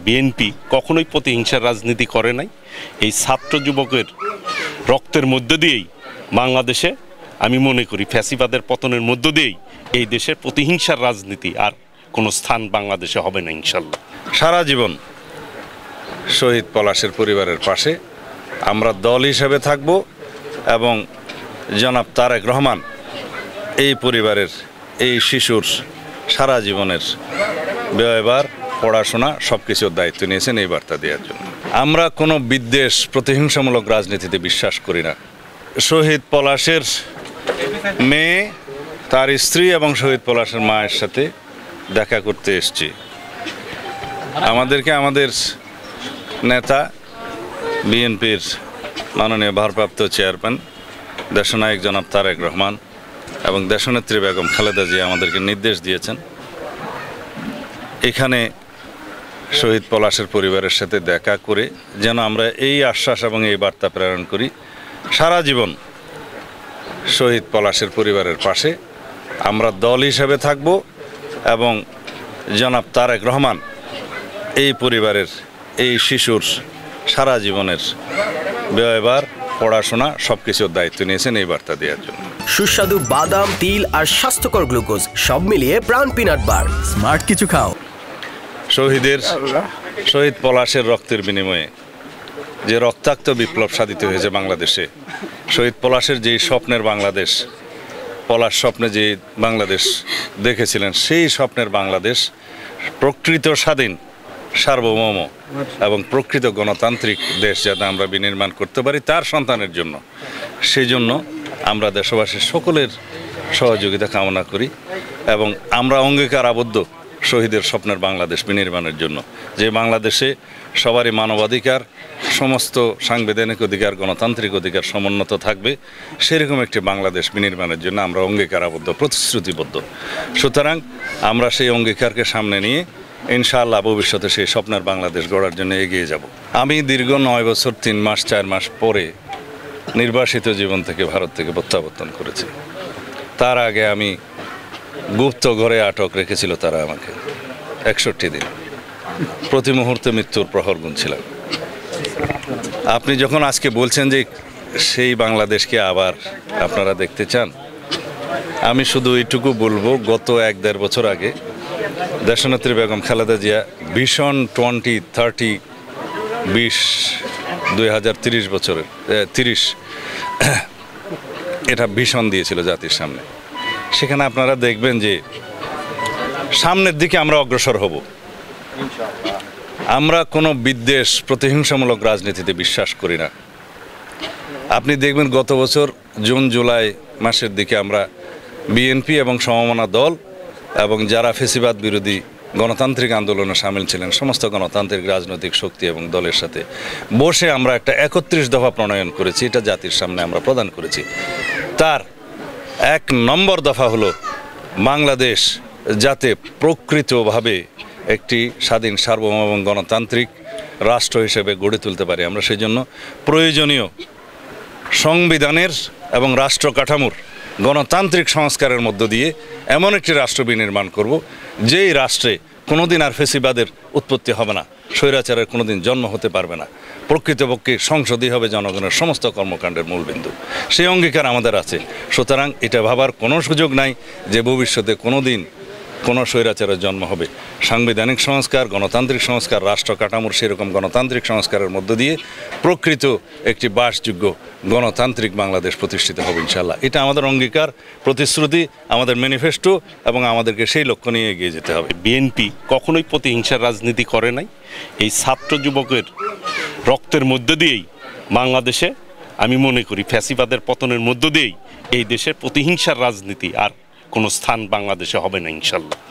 BNP কখনোই প্রতিহিংসার রাজনীতি করে নাই। এই ছাত্র যুবকের রক্তের মধ্য দিয়েই বাংলাদেশে আমি মনে করি ফ্যাসিবাদের পতনের মধ্য দিয়েই এই দেশের প্রতিহিংসার রাজনীতি আর কোনো স্থান বাংলাদেশে হবে না ইনশাল্লাহ। সারা জীবন শহীদ পলাশের পরিবারের পাশে আমরা দল হিসেবে থাকব এবং জনাব তারেক রহমান এই পরিবারের এই শিশুর সারা জীবনের ব্যয়ভার পড়াশোনা সব কিছুর দায়িত্ব নিয়েছেন এই বার্তা দেওয়ার জন্য। আমরা কোনো বিদ্বেষ প্রতিহিংসামূলক রাজনীতিতে বিশ্বাস করি না। শহীদ পলাশের মেয়ে, তার স্ত্রী এবং শহীদ পলাশের মায়ের সাথে দেখা করতে এসেছি। আমাদেরকে আমাদের নেতা বিএনপির মাননীয় ভারপ্রাপ্ত চেয়ারম্যান দেশনায়ক জনাব তারেক রহমান এবং দেশনেত্রী বেগম খালেদা জিয়া আমাদেরকে নির্দেশ দিয়েছেন এখানে শহীদ পলাশের পরিবারের সাথে দেখা করে যেন আমরা এই আশ্বাস এবং এই বার্তা প্রেরণ করি, সারা জীবন শহীদ পলাশের পরিবারের পাশে আমরা দল হিসেবে থাকব এবং জনাব তারেক রহমান এই পরিবারের এই শিশুর সারা জীবনের ব্যয়ভার পড়াশোনা সব কিছুর দায়িত্ব নিয়েছেন এই বার্তা দেওয়ার জন্য। সুস্বাদু বাদাম, তিল আর স্বাস্থ্যকর গ্লুকোজ সব মিলিয়ে প্রাণ পিনাট বার। স্মার্ট কিছু খাও। শহীদ পলাশের রক্তের বিনিময়ে যে রক্তাক্ত বিপ্লব সাধিত হয়েছে বাংলাদেশে, শহীদ পলাশের যেই স্বপ্নের বাংলাদেশ, পলাশ স্বপ্নে যে বাংলাদেশ দেখেছিলেন, সেই স্বপ্নের বাংলাদেশ প্রকৃত স্বাধীন, সার্বভৌম এবং প্রকৃত গণতান্ত্রিক দেশ যাতে আমরা বিনির্মাণ করতে পারি তার সন্তানের জন্য, সেই জন্য আমরা দেশবাসীর সকলের সহযোগিতা কামনা করি এবং আমরা অঙ্গীকার আবদ্ধ শহীদের স্বপ্নের বাংলাদেশ বিনির্মাণের জন্য, যে বাংলাদেশে সবারই মানবাধিকার, সমস্ত সাংবিধানিক অধিকার, গণতান্ত্রিক অধিকার সমুন্নত থাকবে, সেরকম একটি বাংলাদেশ বিনির্মাণের জন্য আমরা অঙ্গীকার আবদ্ধ, প্রতিশ্রুতিবদ্ধ। সুতরাং আমরা সেই অঙ্গীকারকে সামনে নিয়ে ইনশাআল্লাহ ভবিষ্যতে সেই স্বপ্নের বাংলাদেশ গড়ার জন্য এগিয়ে যাব। আমি দীর্ঘ 9 বছর 3 মাস 4 মাস পরে নির্বাসিত জীবন থেকে ভারত থেকে প্রত্যাবর্তন করেছি। তার আগে আমি গুপ্ত ঘরে আটক রেখেছিল তারা আমাকে 61 দিন, প্রতি মুহূর্তে মৃত্যুর প্রহর গুনছিলাম। আপনি যখন আজকে বলছেন যে সেই বাংলাদেশকে আবার আপনারা দেখতে চান, আমি শুধু এইটুকু বলবো, গত 1-1.5 বছর আগে দেশনেত্রী বেগম খালেদা জিয়া ভিশন 2030 বছরের 30 এটা ভিশন দিয়েছিল জাতির সামনে। সেখানে আপনারা দেখবেন যে সামনের দিকে আমরা অগ্রসর হব। আমরা কোনো বিদ্বেষ প্রতিহিংসামূলক রাজনীতিতে বিশ্বাস করি না। আপনি দেখবেন গত বছর জুন জুলাই মাসের দিকে আমরা বিএনপি এবং সমমনা দল এবং যারা ফ্যাসিবাদ বিরোধী গণতান্ত্রিক আন্দোলনে সামিল ছিলেন সমস্ত গণতান্ত্রিক রাজনৈতিক শক্তি এবং দলের সাথে বসে আমরা একটা 31 দফা প্রণয়ন করেছি, এটা জাতির সামনে আমরা প্রদান করেছি। তার 1 নম্বর দফা হলো বাংলাদেশ যাতে প্রকৃতভাবে একটি স্বাধীন, সার্বভৌম এবং গণতান্ত্রিক রাষ্ট্র হিসেবে গড়ে তুলতে পারি। আমরা সেই জন্য প্রয়োজনীয় সংবিধানের এবং রাষ্ট্র কাঠামোর গণতান্ত্রিক সংস্কারের মধ্য দিয়ে এমন একটি রাষ্ট্র বিনির্মাণ করব যেই রাষ্ট্রে কোনোদিন আর ফ্যাসিবাদের উৎপত্তি হবে না, স্বৈরাচারের কোনোদিন জন্ম হতে পারবে না। প্রকৃতপক্ষে সংসদই হবে জনগণের সমস্ত কর্মকাণ্ডের মূলবিন্দু। সেই অঙ্গীকার আমাদের আছে। সুতরাং এটা ভাবার কোনো সুযোগ নাই যে ভবিষ্যতে কোনোদিন কোনো স্বৈরাচারের জন্ম হবে। সাংবিধানিক সংস্কার, গণতান্ত্রিক সংস্কার, রাষ্ট্র কাঠামোর সেরকম গণতান্ত্রিক সংস্কারের মধ্য দিয়ে প্রকৃত একটি বাসযোগ্য গণতান্ত্রিক বাংলাদেশ প্রতিষ্ঠিত হবে ইনশাআল্লাহ। এটা আমাদের অঙ্গীকার, প্রতিশ্রুতি, আমাদের ম্যানিফেস্টো এবং আমাদেরকে সেই লক্ষ্য নিয়ে এগিয়ে যেতে হবে। বিএনপি কখনোই প্রতিহিংসার রাজনীতি করে নাই। এই ছাত্র যুবকের রক্তের মধ্য দিয়েই বাংলাদেশে আমি মনে করি ফ্যাসিবাদের পতনের মধ্য দিয়েই এই দেশের প্রতিহিংসার রাজনীতি আর কোনো স্থান বাংলাদেশে হবে না ইনশাল্লাহ।